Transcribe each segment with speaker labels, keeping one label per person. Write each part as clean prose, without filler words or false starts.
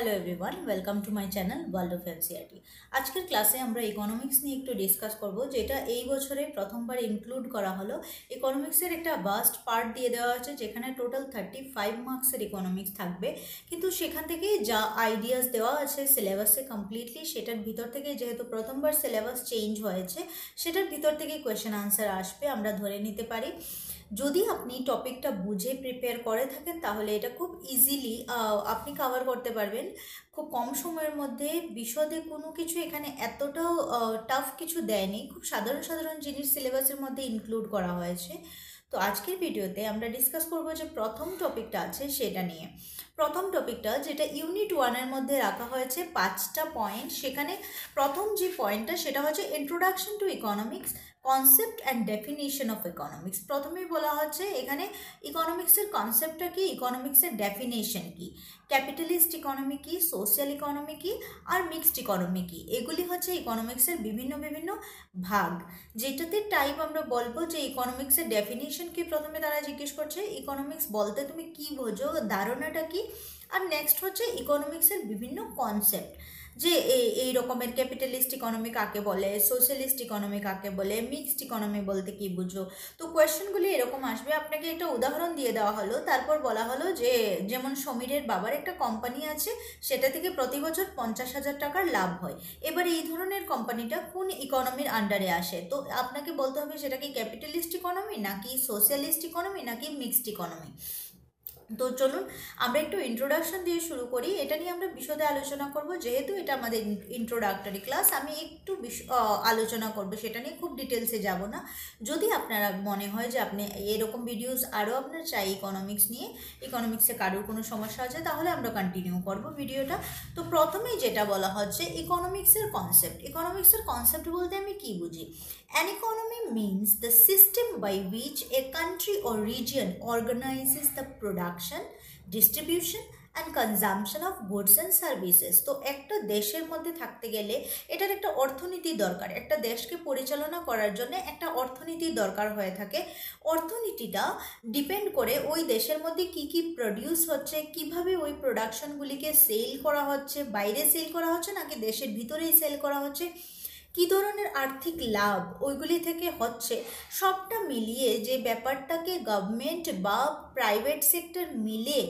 Speaker 1: Hello everyone, welcome to my channel world of NCERT. আজকের ক্লাসে আমরা ইকোনমিক্স নিয়ে একটু ডিসকাস করব, যেটা এই বছরে প্রথমবার ইনক্লুড করা হলো। ইকোনমিক্সের একটা বাস্ট পার্ট দিয়ে দেওয়া আছে, যেখানে টোটাল 35 মার্কসের ইকোনমিক্স থাকবে। কিন্তু সেখান থেকে যা আইডিয়াস দেওয়া আছে সিলেবাসে কমপ্লিটলি, সেটার ভিতর থেকে, যেহেতু প্রথমবার সিলেবাস চেঞ্জ হয়েছে, সেটার ভিতর থেকে কোয়েশ্চেন আনসার আসবে, আমরা ধরে নিতে পারি। যদি আপনি টপিকটা বুঝে প্রিপেয়ার করে থাকেন, তাহলে এটা খুব ইজিলি আপনি কভার করতে পারবেন খুব কম সময়ের মধ্যে। বিশদে কোনো কিছু এখানে এতটাও টাফ কিছু দেয়নি, খুব সাধারণ সাধারণ জিনিস সিলেবাসের মধ্যে ইনক্লুড করা হয়েছে। তো আজকের ভিডিওতে আমরা ডিসকাস করব যে প্রথম টপিকটা আছে সেটা নিয়ে। প্রথম টপিকটা, যেটা ইউনিট 1-এর মধ্যে রাখা হয়েছে 5টা পয়েন্ট, সেখানে প্রথম যে পয়েন্টটা সেটা হচ্ছে introduction to economics, concept and definition of economics. প্রথমেই বলা হচ্ছে এখানে ইকোনমিক্সের কনসেপ্টটা কি, ইকোনমিক্সের ডেফিনেশন কি, ক্যাপিটালিস্ট ইকোনমি কি, সোশ্যাল ইকোনমি কি, আর মিক্সড ইকোনমি কি। এগুলি হচ্ছে ইকোনমিক্সের বিভিন্ন বিভিন্ন ভাগ, যেটাতে টাইপ আমরা বলবো যে ইকোনমিক্সের ডেফিনেশন কি। প্রথমে তারা জিজ্ঞেস করছে ইকোনমিক্স বলতে তুমি কি বোঝো, ধারণাটা কি। আর নেক্সট হচ্ছে ইকোনমিক্সের বিভিন্ন কনসেপ্ট, যে এই রকমের ক্যাপিটালিস্ট ইকোনমি কাকে বলে, সোশ্যালিস্ট ইকোনমি কাকে বলে, মিক্সড ইকোনমি বলতে কি বুঝো। তো কোয়েশ্চেনগুলি এরকম আসবে। আপনাকে একটা উদাহরণ দিয়ে দেওয়া হলো, তারপর বলা হলো যে যেমন সমীরের বাবার একটা কোম্পানি আছে, সেটা থেকে প্রতি বছর 50,000 টাকার লাভ হয়। এবার এই ধরনের কোম্পানিটা কোন ইকোনমির আন্ডারে আসে, তো আপনাকে বলতে হবে সেটা কি ক্যাপিটালিস্ট ইকোনমি, নাকি সোশ্যালিস্ট ইকোনমি, নাকি মিক্সড ইকোনমি। তো চলুন আমরা একটু ইন্ট্রোডাকশন দিয়ে শুরু করি। এটা নিয়ে আমরা বিশদে আলোচনা করব, যেহেতু এটা আমাদের ইন্ট্রোডাক্টরি ক্লাস। আমি একটু আলোচনা করব, সেটা নিয়ে খুব ডিটেলসে যাব না। যদি আপনারা মনে হয় যে আপনি এরকম ভিডিওস আরও আপনার চাই ইকোনমিক্স নিয়ে, ইকোনমিক্সে কারোর কোনো সমস্যা আছে, তাহলে আমরা কন্টিনিউ করব ভিডিওটা। তো প্রথমেই যেটা বলা হচ্ছে ইকোনমিক্সের কনসেপ্ট। ইকোনমিক্সের কনসেপ্ট বলতে আমি কি বুঝি? An economy means the system by which a country or region organizes the production, distribution and consumption of goods and services. তো একটা দেশের মধ্যে থাকতে গেলে এটার একটা অর্থনীতি দরকার। একটা দেশকে পরিচালনা করার জন্য একটা অর্থনীতির দরকার হয়ে থাকে। অর্থনীতিটা ডিপেন্ড করে ওই দেশের মধ্যে কি কি প্রডিউস হচ্ছে, কিভাবে ওই প্রোডাকশনগুলিকে সেল করা হচ্ছে, বাইরে সেল করা হচ্ছে নাকি দেশের ভিতরেই সেল করা হচ্ছে, কী ধরনের আর্থিক লাভ ওইগুলি থেকে হচ্ছে, সবটা মিলিয়ে যে ব্যাপারটাকে গভর্নমেন্ট বা প্রাইভেট সেক্টর মিলে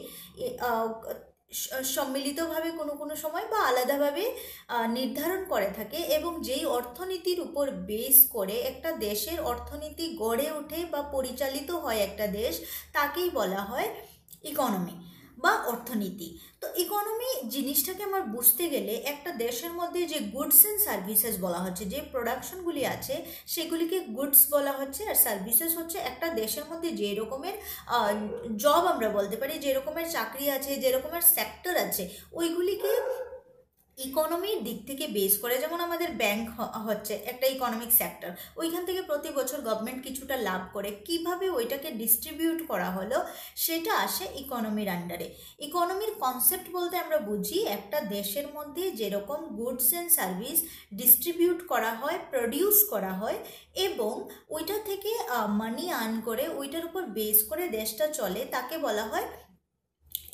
Speaker 1: সম্মিলিতভাবে কোনো কোনো সময় বা আলাদাভাবে নির্ধারণ করে থাকে, এবং যেই অর্থনীতির উপর বেস করে একটা দেশের অর্থনীতি গড়ে ওঠে বা পরিচালিত হয় একটা দেশ, তাকেই বলা হয় ইকোনমি বা অর্থনীতি। তো ইকোনমি জিনিসটাকে আমার বুঝতে গেলে একটা দেশের মধ্যে যে গুডস অ্যান্ড সার্ভিসেস বলা হচ্ছে, যে প্রোডাকশনগুলি আছে সেগুলিকে গুডস বলা হচ্ছে, আর সার্ভিসেস হচ্ছে একটা দেশের মধ্যে যে রকমের জব আমরা বলতে পারি, যে রকমের চাকরি আছে, যে রকমের সেক্টর আছে, ওইগুলিকে ইকোনমির দিক থেকে বেস করে। যেমন আমাদের ব্যাংক হচ্ছে একটা ইকোনমিক সেক্টর, ওইখান থেকে প্রতি বছর গভর্নমেন্ট কিছুটা লাভ করে, কিভাবে ওইটাকে ডিস্ট্রিবিউট করা হলো সেটা আসে ইকোনমির আন্ডারে। ইকোনমির কনসেপ্ট বলতে আমরা বুঝি একটা দেশের মধ্যে যেরকম গুডস অ্যান্ড সার্ভিস ডিস্ট্রিবিউট করা হয়, প্রডিউস করা হয়, এবং ওইটা থেকে মানি আর্ন করে, ওইটার উপর বেস করে দেশটা চলে, তাকে বলা হয়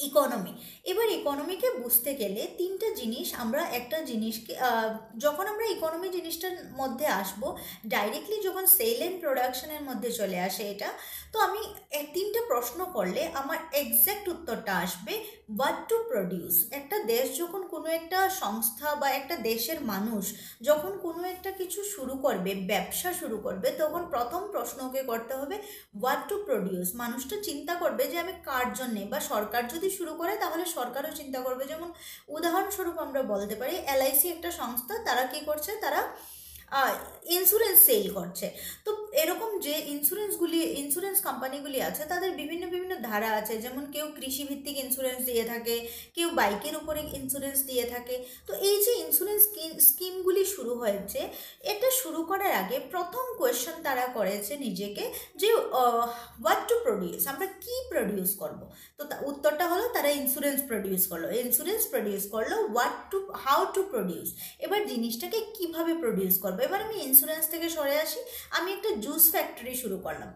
Speaker 1: ইকোনমি। এবার ইকোনমিকে বুঝতে গেলে তিনটা জিনিস, আমরা একটা জিনিসকে যখন আমরা ইকোনমি জিনিসটার মধ্যে আসব, ডাইরেক্টলি যখন সেল অ্যান্ড প্রোডাকশনের মধ্যে চলে আসে এটা, তো আমি তিনটা প্রশ্ন করলে আমার এক্স্যাক্ট উত্তরটা আসবে হোয়াট টু প্রডিউস। একটা দেশ যখন কোনো একটা সংস্থা বা একটা দেশের মানুষ যখন কোনো একটা কিছু শুরু করবে, ব্যবসা শুরু করবে, তখন প্রথম প্রশ্ন ওকে করতে হবে হোয়াট টু প্রডিউস। মানুষটা চিন্তা করবে যে আমি কার জন্যে, বা সরকার যদি শুরু করে তাহলে সরকারও চিন্তা করবে। যেমন উদাহরণস্বরূপ আমরা বলতে পারি এলআইসি একটা সংস্থা, তারা কি করছে, তারা ইন্স্যুরেন্স সেল করছে। তো এরকম যে ইন্স্যুরেন্স কোম্পানিগুলি আছে, তাদের বিভিন্ন বিভিন্ন ধারা আছে। যেমন কেউ কৃষিভিত্তিক ইন্স্যুরেন্স দিয়ে থাকে, কেউ বাইকের উপরে ইন্স্যুরেন্স দিয়ে থাকে। তো এই যে ইন্স্যুরেন্স স্কিমগুলি শুরু হয়েছে, এটা শুরু করার আগে প্রথম কোয়েশ্চেন তারা করেছে নিজেকে যে হোয়াট টু প্রডিউস, আমরা কি প্রডিউস করব। তো উত্তরটা হলো তারা ইন্স্যুরেন্স প্রডিউস করলো। হাউ টু প্রডিউস, এবার জিনিসটাকে কিভাবে প্রডিউস করবো। এবার আমি ইন্স্যুরেন্স থেকে সরে আসি, আমি একটা জুস ফ্যাক্টরি শুরু করলাম।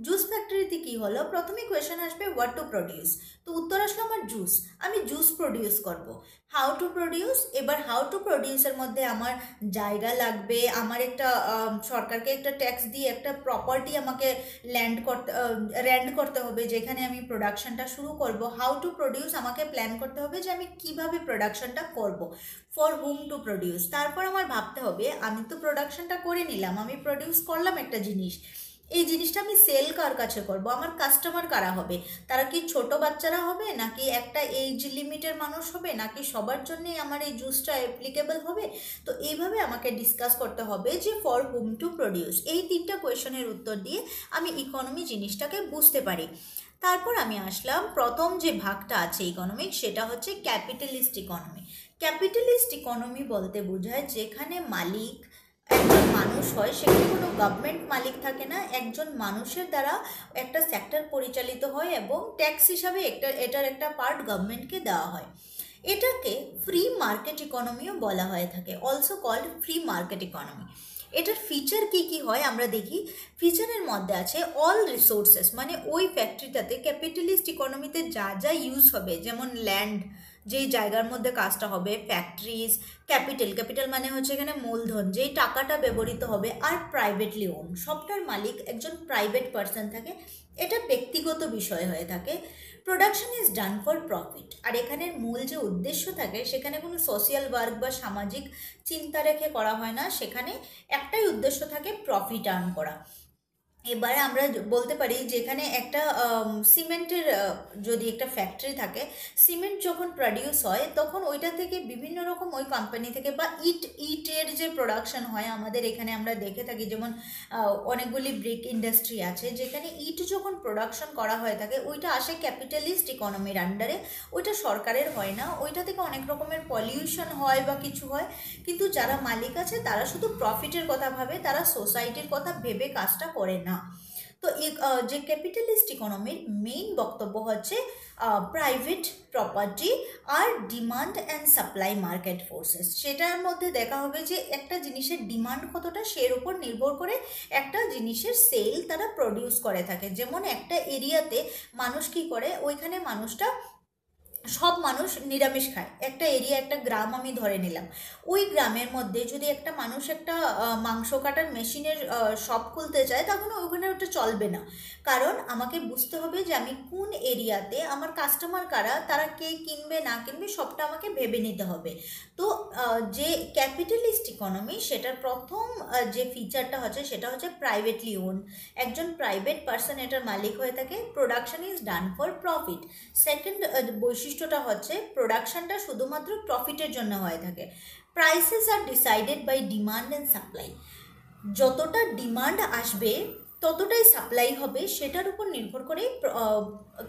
Speaker 1: জুস ফ্যাক্টরিতে কি হলো, প্রথমে কোয়েশ্চেন আসবে হোয়াট টু প্রডিউস, তো উত্তর আসলো আমার জুস, আমি জুস প্রডিউস করব। হাউ টু প্রডিউস, এবার হাউ টু প্রডিউসের মধ্যে আমার জায়গা লাগবে, আমার একটা সরকারকে একটা ট্যাক্স দিয়ে একটা প্রপার্টি আমাকে ল্যান্ড করতে হবে যেখানে আমি প্রোডাকশনটা শুরু করব। হাউ টু প্রডিউস, আমাকে প্ল্যান করতে হবে যে আমি কিভাবে প্রোডাকশনটা করব। ফর হুম টু প্রডিউস, তারপর আমার ভাবতে হবে আমি তো প্রোডাকশনটা করে নিলাম, আমি প্রডিউস করলাম একটা জিনিস, এই জিনিসটা আমি সেল কার কাছে করব, আমার কাস্টমার কারা হবে, তারা কি ছোট বাচ্চারা হবে, নাকি একটা এজ লিমিটের মানুষ হবে, নাকি সবার জন্যই আমার এই জুসটা অ্যাপ্লিকেবল হবে। তো এইভাবে আমাকে ডিসকাস করতে হবে যে ফর হুম টু প্রডিউস, এই তিনটা কোয়েশনের উত্তর দিয়ে আমি ইকোনমি জিনিসটাকে বুঝতে পারি। তারপর আমি আসলাম প্রথম যে ভাগটা আছে ইকোনমিক, সেটা হচ্ছে ক্যাপিটালিস্ট ইকোনমি। ক্যাপিটালিস্ট ইকোনমি বলতে বোঝায় যেখানে মালিক একজন মানুষ হয়, সেখানে কোনো গভর্নমেন্ট মালিক থাকে না, একজন মানুষের দ্বারা একটা সেক্টর পরিচালিত হয় এবং ট্যাক্স হিসাবে এটার একটা পার্ট গভর্নমেন্টকে দেওয়া হয়। এটাকে ফ্রি মার্কেট ইকোনমিও বলা হয়ে থাকে, also called free market economy. এটার ফিচার কি কি হয় আমরা দেখি। ফিচারের মধ্যে আছে অল রিসোর্সেস, মানে ওই ফ্যাক্টরিটাতে ক্যাপিটালিস্ট ইকোনমিতে যা যা ইউজ হবে, যেমন ল্যান্ড, যেই জায়গার মধ্যে কাজটা হবে, ফ্যাক্টরিজ, ক্যাপিটাল মানে হচ্ছে এখানে মূলধন, যেই টাকাটা ব্যবহৃত হবে, আর প্রাইভেটলি ওন, সবটার মালিক একজন প্রাইভেট পার্সন থাকে, এটা ব্যক্তিগত বিষয় হয়ে থাকে। Production is done for profit, আর এখানের মূল যে উদ্দেশ্য থাকে সেখানে কোনো সোশিয়াল ওয়ার্ক বা সামাজিক চিন্তা রেখে করা হয় না, সেখানে একটাই উদ্দেশ্য থাকে, প্রফিট আর্ন করা। এবারে আমরা বলতে পারি যেখানে একটা সিমেন্টের যদি একটা ফ্যাক্টরি থাকে, সিমেন্ট যখন প্রডিউস হয় তখন ওইটা থেকে বিভিন্ন রকম ওই কোম্পানি থেকে, বা ইটের যে প্রোডাকশন হয় আমাদের এখানে আমরা দেখে থাকি, যেমন অনেকগুলি ব্রিক ইন্ডাস্ট্রি আছে যেখানে ইট যখন প্রোডাকশন করা হয়ে থাকে, ওইটা আসে ক্যাপিটালিস্ট ইকোনমির আন্ডারে, ওইটা সরকারের হয় না, ওইটা থেকে অনেক রকমের পলিউশন হয় বা কিছু হয়, কিন্তু যারা মালিক আছে তারা শুধু প্রফিটের কথা ভাবে, তারা সোসাইটির কথা ভেবে কাজটা করে না। তো যে ক্যাপিটালিস্ট ইকোনমির মেইন বক্তব্য হচ্ছে প্রাইভেট প্রপার্টি আর demand and supply market forces, সেটার মধ্যে দেখা হবে যে একটা জিনিসের ডিমান্ড কতটা, সের উপর নির্ভর করে একটা জিনিসের সেল তারা প্রডিউস করে থাকে। যেমন একটা এরিয়াতে মানুষ কি করে, ওইখানে মানুষটা সব মানুষ নিরামিষ খায়, একটা এরিয়া একটা গ্রাম আমি ধরে নিলাম, ওই গ্রামের মধ্যে যদি একটা মানুষ একটা মাংস কাটার মেশিনের শপ খুলতে চায়, তখন ওখানে ওটা চলবে না, কারণ আমাকে বুঝতে হবে যে আমি কোন এরিয়াতে, আমার কাস্টমার কারা, তারা কে কিনবে না কিনবে সবটা আমাকে ভেবে নিতে হবে। তো যে ক্যাপিটালিস্ট ইকোনমি, সেটার প্রথম যে ফিচারটা হচ্ছে সেটা হচ্ছে প্রাইভেটলি ওন, একজন প্রাইভেট পার্সন এটার মালিক হয়ে থাকে। Production is done for profit, second বৈশিষ্ট্যটা হচ্ছে প্রোডাকশনটা শুধুমাত্র প্রফিটের জন্য হয়ে থাকে। Prices are decided by demand and supply, যতটা ডিমান্ড আসবে ততটাই সাপ্লাই হবে, সেটার উপর নির্ভর করে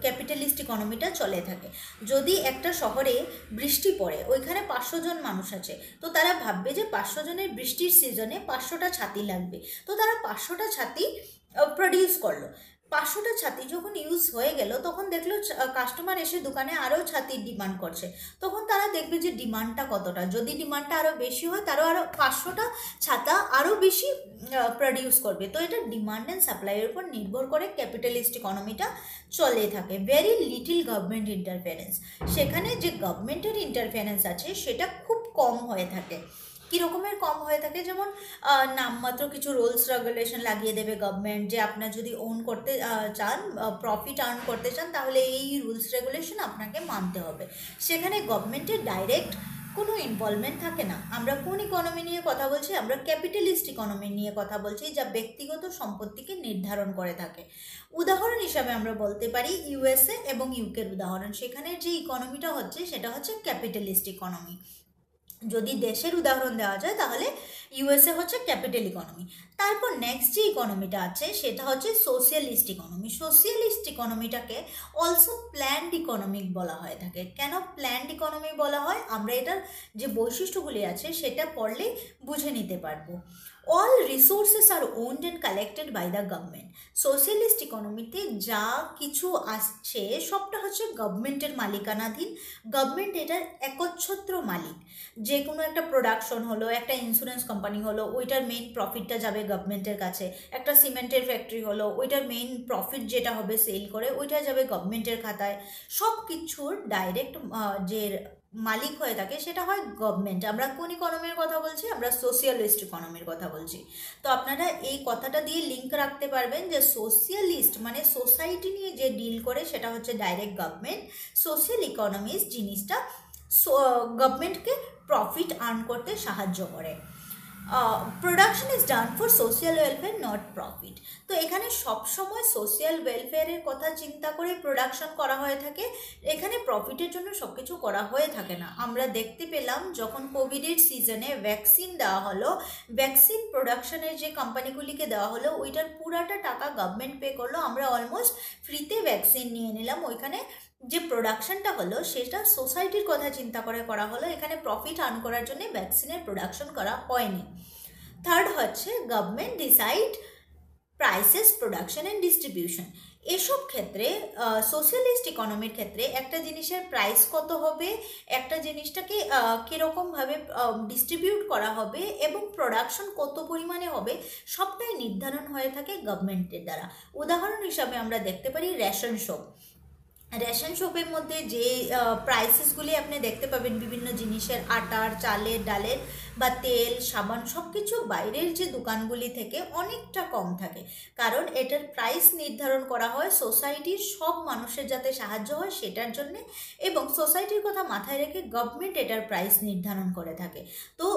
Speaker 1: ক্যাপিটালিস্ট ইকোনমিটা চলে থাকে। যদি একটা শহরে বৃষ্টি পড়ে, ওইখানে 500 জন মানুষ আছে, তো তারা ভাববে যে 500 জনের বৃষ্টির সিজনে 500টা ছাতি লাগবে, তো তারা 500টা ছাতি প্রডিউস করলো। 500টা ছাতি যখন ইউজ হয়ে গেল, তখন দেখলো কাস্টমার এসে দোকানে আরও ছাতির ডিমান্ড করছে, তখন তারা দেখবে যে ডিমান্ডটা কতটা, যদি ডিমান্ডটা আরও বেশি হয় তারও আরও 500টা ছাতা আরও বেশি প্রডিউস করবে। তো এটা ডিমান্ড অ্যান্ড সাপ্লাইয়ের উপর নির্ভর করে ক্যাপিটালিস্ট ইকোনমিটা চলে থাকে। ভেরি লিটিল গভর্নমেন্ট ইন্টারফারেন্স, সেখানে যে গভর্নমেন্টের ইন্টারফারেন্স আছে সেটা খুব কম হয়ে থাকে। কী রকমের কম হয়ে থাকে, যেমন নামমাত্র কিছু রুলস রেগুলেশন লাগিয়ে দেবে গভর্নমেন্ট, যে আপনার যদি ওন করতে চান, প্রফিট আর্ন করতে চান, তাহলে এই রুলস রেগুলেশন আপনাকে মানতে হবে। সেখানে গভর্নমেন্টের ডাইরেক্ট কোনো ইনভলভমেন্ট থাকে না। আমরা কোন ইকোনমি নিয়ে কথা বলছি, আমরা ক্যাপিটালিস্ট ইকোনমি নিয়ে কথা বলছি, যা ব্যক্তিগত সম্পত্তিকে নির্ধারণ করে থাকে। উদাহরণ হিসাবে আমরা বলতে পারি ইউএসএ এবং ইউকের উদাহরণ, সেখানে যে ইকোনমিটা হচ্ছে সেটা হচ্ছে ক্যাপিটালিস্ট ইকোনমি। যদি দেশের উদাহরণ দেওয়া যায় তাহলে ইউএসএ হচ্ছে ক্যাপিটাল ইকোনমি। তারপর নেক্সট যে ইকোনমিটা আছে সেটা হচ্ছে সোশিয়ালিস্ট ইকোনমি। সোশিয়ালিস্ট ইকোনমিটাকে অলসো প্ল্যান্ড ইকোনমিক বলা হয়ে থাকে। কেন প্ল্যান্ড ইকোনমি বলা হয়, আমরা এটার যে বৈশিষ্ট্যগুলি আছে সেটা পড়লেই বুঝে নিতে পারবো। All resources are owned and collected by the government. Socialist ইকোনমিতে যা কিছু আসছে সবটা হচ্ছে গভর্নমেন্টের মালিকানাধীন, গভর্নমেন্ট এটার একচ্ছত্র মালিক। যে কোনো একটা প্রোডাকশন হলো, একটা ইন্স্যুরেন্স কোম্পানি হলো, ওইটার মেইন প্রফিটটা যাবে গভর্নমেন্টের কাছে। একটা সিমেন্টের ফ্যাক্টরি হলো, ওইটার মেইন প্রফিট যেটা হবে সেল করে ওইটা যাবে গভর্নমেন্টের খাতায়। সব কিছুর ডাইরেক্ট যে মালিক হয়ে থাকে সেটা হয় গভর্নমেন্ট। আমরা কোন ইকোনমির কথা বলছি? আমরা সোশিয়ালিস্ট ইকোনমির কথা বলছি। তো আপনারা এই কথাটা দিয়ে লিঙ্ক রাখতে পারবেন যে সোশিয়ালিস্ট মানে সোসাইটি নিয়ে যে ডিল করে সেটা হচ্ছে ডাইরেক্ট গভর্নমেন্ট। সোশ্যাল ইকোনমিক্স জিনিসটা গভর্নমেন্টকে প্রফিট আর্ন করতে সাহায্য করে। Production is done for social welfare not profit. তো এখানে সবসময় সোশ্যাল ওয়েলফেয়ারের কথা চিন্তা করে প্রোডাকশন করা হয়ে থাকে, এখানে প্রফিটের জন্য সব কিছু করা হয়ে থাকে না। আমরা দেখতে পেলাম যখন কোভিডের সিজনে ভ্যাকসিন দেওয়া হলো, ভ্যাকসিন প্রোডাকশনের যে কোম্পানিগুলিকে দেওয়া হলো ওইটার পুরাটা টাকা গভর্নমেন্ট পে করলো, আমরা অলমোস্ট ফ্রিতে ভ্যাকসিন নিয়ে নিলাম। ওইখানে যে প্রোডাকশনটা হলো সেটা সোসাইটির কথা চিন্তা করে করা হলো, এখানে প্রফিট আর্ন করার জন্য ভ্যাকসিনের প্রোডাকশন করা হয়নি। থার্ড হচ্ছে government decide prices, production and distribution. এসব ক্ষেত্রে সোশ্যালিস্ট ইকোনমির ক্ষেত্রে একটা জিনিসের প্রাইস কত হবে, একটা জিনিসটাকে কীরকমভাবে ডিস্ট্রিবিউট করা হবে এবং প্রোডাকশন কত পরিমাণে হবে সবটাই নির্ধারণ হয়ে থাকে গভর্নমেন্টের দ্বারা। উদাহরণ হিসাবে আমরা দেখতে পারি রেশন শপ। রেশন শপের মধ্যে যে প্রাইসেসগুলি আপনি দেখতে পাবেন বিভিন্ন জিনিসের, আটার, চালের, ডালের বা তেল, সাবান সব কিছু বাইরের যে দোকানগুলি থেকে অনেকটা কম থাকে, কারণ এটার প্রাইস নির্ধারণ করা হয় সোসাইটির সব মানুষের যাতে সাহায্য হয় সেটার জন্যে, এবং সোসাইটির কথা মাথায় রেখে গভর্নমেন্ট এটার প্রাইস নির্ধারণ করে থাকে। তো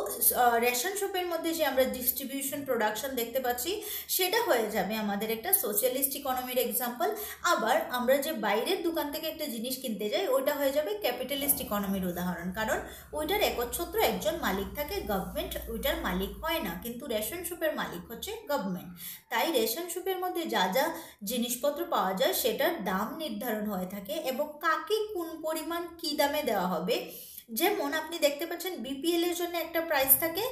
Speaker 1: রেশন শপের মধ্যে যে আমরা ডিস্ট্রিবিউশন প্রোডাকশন দেখতে পাচ্ছি সেটা হয়ে যাবে আমাদের একটা সোশ্যালিস্ট ইকোনমির এক্সাম্পল। আবার আমরা যে বাইরের দোকান থেকে একটা জিনিস কিনতে যাই ওইটা হয়ে যাবে ক্যাপিটালিস্ট ইকোনমির উদাহরণ, কারণ ওইটার একচ্ছত্র একজন মালিক থাকে, গভর্নমেন্ট ওইটার মালিক হয় না, কিন্তু রেশন শপের মালিক হচ্ছে গভর্নমেন্ট। তাই রেশন শপের মধ্যে যা যা জিনিসপত্র পাওয়া যায় সেটার দাম নির্ধারণ হয়ে থাকে এবং কাকে কোন পরিমাণ কী দামে দেওয়া হবে। যেমন আপনি দেখতে পাচ্ছেন বিপিএল এর জন্য একটা প্রাইস থাকে,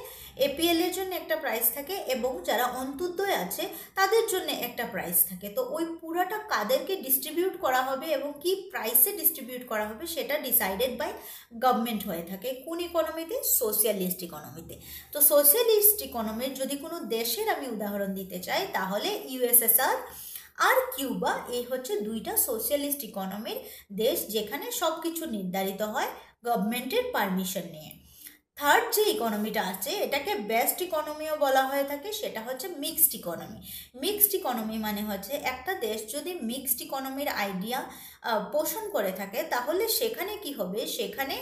Speaker 1: এপিএল এর জন্য একটা প্রাইস থাকে এবং যারা অন্তর্দয় আছে তাদের জন্য একটা প্রাইস থাকে। তো ওই পুরাটা কাদেরকে ডিস্ট্রিবিউট করা হবে এবং কি প্রাইসে ডিস্ট্রিবিউট করা হবে সেটা ডিসাইডেড বাই গভর্নমেন্ট হয়ে থাকে। কোন ইকোনমিতে? সোশ্যালিস্ট ইকোনমিতে। তো সোশ্যালিস্ট ইকোনমির যদি কোনো দেশের আমি উদাহরণ দিতে চাই তাহলে ইউএসএসআর আর কিউবা, এই হচ্ছে দুইটা সোশ্যালিস্ট ইকোনমির দেশ যেখানে সব কিছু নির্ধারিত হয় গভর্নমেন্টের পারমিশন নিয়ে। থার্ড যে ইকোনমিটা আছে এটাকে বেস্ট ইকোনমিও বলা হয়ে থাকে, সেটা হচ্ছে মিক্সড ইকোনমি। মিক্সড ইকোনমি মানে হচ্ছে একটা দেশ যদি মিক্সড ইকোনমির আইডিয়া পোষণ করে থাকে তাহলে সেখানে কি হবে, সেখানে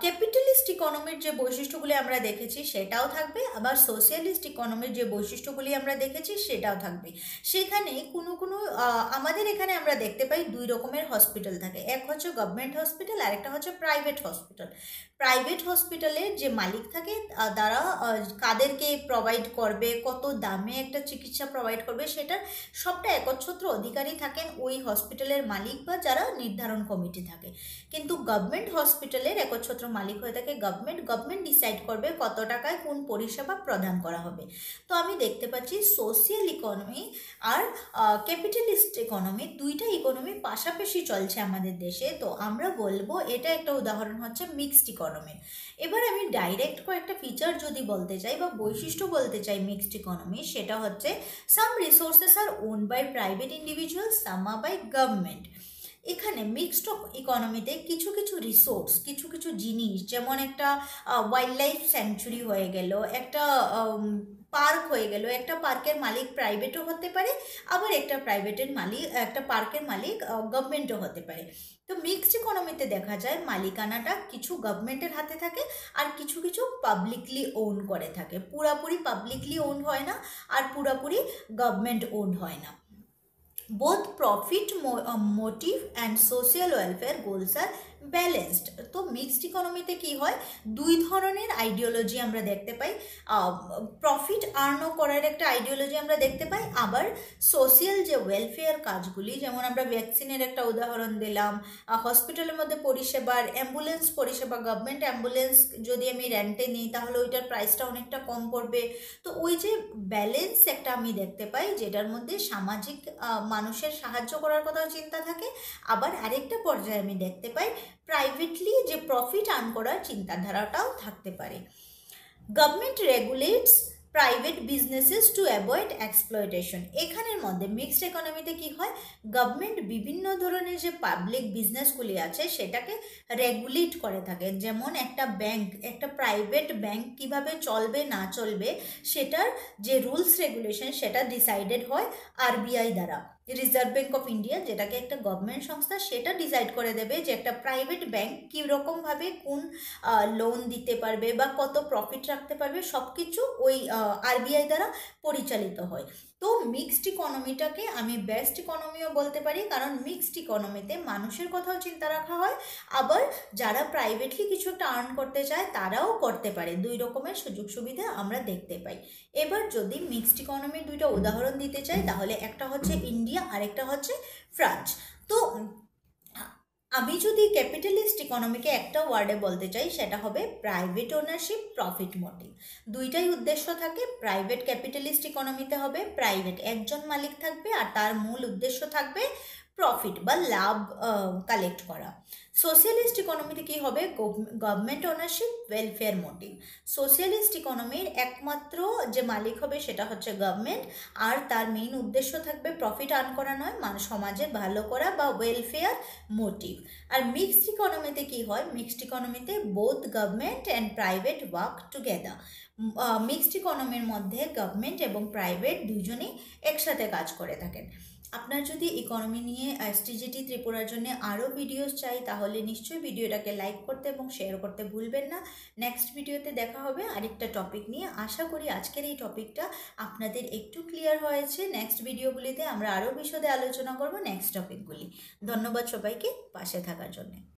Speaker 1: ক্যাপিটালিস্ট ইকোনমির যে বৈশিষ্ট্যগুলি আমরা দেখেছি সেটাও থাকবে, আবার সোশ্যালিস্ট ইকোনমির যে বৈশিষ্ট্যগুলি আমরা দেখেছি সেটাও থাকবে। সেখানে কোনো কোনো আমাদের এখানে আমরা দেখতে পাই দুই রকমের হসপিটাল থাকে, এক হচ্ছে গভর্নমেন্ট হসপিটাল আর একটা হচ্ছে প্রাইভেট হসপিটাল। প্রাইভেট হসপিটালের যে মালিক থাকে তারা কাদেরকে প্রোভাইড করবে, কত দামে একটা চিকিৎসা প্রোভাইড করবে সেটার সবটা একচ্ছত্র অধিকারী থাকেন ওই হসপিটালের মালিক বা যারা নির্ধারণ কমিটি থাকে। কিন্তু গভর্নমেন্ট হসপিটালের একচ্ছত্র মালিক হয়ে থাকে গভর্নমেন্ট। গভর্নমেন্ট ডিসাইড করবে কত টাকায় কোন পরিষেবা প্রদান করা হবে। তো আমি দেখতে পাচ্ছি সোশ্যাল ইকোনমি আর ক্যাপিটালিস্ট ইকোনমি দুইটা ইকোনমি পাশাপাশি চলছে আমাদের দেশে। তো আমরা বলবো এটা একটা উদাহরণ হচ্ছে মিক্সড ইকোনমির। এবার আমি ডাইরেক্ট কয়েকটা ফিচার যদি বলতে চাই বা বৈশিষ্ট্য বলতে চাই মিক্সড ইকোনমি, সেটা হচ্ছে some resources are own by private individual, some are by government. এখানে মিক্সড ইকোনমিতে কিছু কিছু রিসোর্স, কিছু কিছু জিনিস, যেমন একটা ওয়াইল্ড লাইফ স্যাংচুরি হয়ে গেল, একটা পার্ক হয়ে গেল, একটা পার্কের মালিক প্রাইভেটও হতে পারে, আবার একটা পার্কের মালিক গভর্নমেন্টও হতে পারে। তো মিক্সড ইকোনমিতে দেখা যায় মালিকানাটা কিছু গভর্নমেন্টের হাতে থাকে আর কিছু কিছু পাবলিকলি ওন করে থাকে। পুরাপুরি পাবলিকলি ওন হয় না আর পুরাপুরি গভর্নমেন্ট ওন হয় না। Both profit motive and social welfare goals are balanced. তো মিক্সড ইকোনমিতে কি হয়, দুই ধরনের আইডিওলজি আমরা দেখতে পাই। প্রফিট আর্নও করার একটা আইডিওলজি আমরা দেখতে পাই, আবার সোশিয়াল যে ওয়েলফেয়ার কাজগুলি, যেমন আমরা ভ্যাকসিনের একটা উদাহরণ দিলাম, হসপিটালের মধ্যে পরিষেবার, অ্যাম্বুলেন্স পরিষেবা, গভর্নমেন্ট অ্যাম্বুলেন্স যদি আমি রেন্টে নিই তাহলে ওইটার প্রাইসটা অনেকটা কম পড়বে। তো ওই যে ব্যালেন্স একটা আমি দেখতে পাই, যেটার মধ্যে সামাজিক মানুষের সাহায্য করার কথাও চিন্তা থাকে, আবার আরেকটা পর্যায়ে আমি দেখতে পাই প্রাইভেটলি যে প্রফিট আর্ন করার চিন্তাধারাটাও থাকতে পারে। Government regulates private businesses to avoid exploitation. এখানের মধ্যে মিক্সড ইকোনমিতে কি হয়, গভর্নমেন্ট বিভিন্ন ধরনের যে পাবলিক বিজনেসগুলি আছে সেটাকে রেগুলেট করে থাকে। যেমন একটা ব্যাংক, একটা প্রাইভেট ব্যাংক কিভাবে চলবে না চলবে সেটার যে রুলস রেগুলেশন সেটা ডিসাইডেড হয় আরবিআই দ্বারা। রিজার্ভ ব্যাঙ্ক অফ ইন্ডিয়া, যেটাকে একটা গভর্নমেন্ট সংস্থা, সেটা ডিসাইড করে দেবে যে একটা প্রাইভেট ব্যাংক কীরকমভাবে কোন লোন দিতে পারবে বা কত প্রফিট রাখতে পারবে, সব কিছু ওই আরবিআই দ্বারা পরিচালিত হয়। তো মিক্সড ইকোনমিটাকে আমি বেস্ট ইকোনমিও বলতে পারি, কারণ মিক্সড ইকোনমিতে মানুষের কথাও চিন্তা রাখা হয়, আবার যারা প্রাইভেটলি কিছু একটা আর্ন করতে চায় তারাও করতে পারে। দুই রকমের সুযোগ সুবিধা আমরা দেখতে পাই। এবার যদি মিক্সড ইকোনমির দুইটা উদাহরণ দিতে চাই তাহলে একটা হচ্ছে ইন্ডিয়া, আরেকটা হচ্ছে ফ্রান্স। তো আমি যদি ক্যাপিটালিস্ট ইকোনমিকে একটা ওয়ার্ডে বলতে চাই সেটা হবে প্রাইভেট ওনারশিপ, প্রফিট মোটিভ। দুইটাই উদ্দেশ্য থাকে। প্রাইভেট ক্যাপিটালিস্ট ইকোনমিতে হবে প্রাইভেট একজন মালিক থাকবে আর তার মূল উদ্দেশ্য থাকবে প্রফিট বা লাভ কালেক্ট করা। সোশিয়ালিস্ট ইকোনমিতে কি হবে, government ownership, welfare motive. Socialist ইকোনমির একমাত্র যে মালিক হবে সেটা হচ্ছে গভর্নমেন্ট, আর তার মেইন উদ্দেশ্য থাকবে প্রফিট আর্ন করা নয়, সমাজের ভালো করা বা ওয়েলফেয়ার মোটিভ। আর মিক্সড ইকোনমিতে কি হয়, মিক্সড ইকোনমিতে both government and private work together. Mixed ইকোনমির মধ্যে গভর্নমেন্ট এবং প্রাইভেট দুজনেই একসাথে কাজ করে থাকেন। আপনার যদি ইকোনমি নিয়ে এসটিজিটি ত্রিপুরার জন্য আরও ভিডিওস চাই তাহলে নিশ্চয়ই ভিডিওটাকে লাইক করতে এবং শেয়ার করতে ভুলবেন না। নেক্সট ভিডিওতে দেখা হবে আরেকটা টপিক নিয়ে। আশা করি আজকের এই টপিকটা আপনাদের একটু ক্লিয়ার হয়েছে। নেক্সট ভিডিওগুলিতে আমরা আরও বিশদে আলোচনা করব নেক্সট টপিকগুলি। ধন্যবাদ সবাইকে পাশে থাকার জন্য।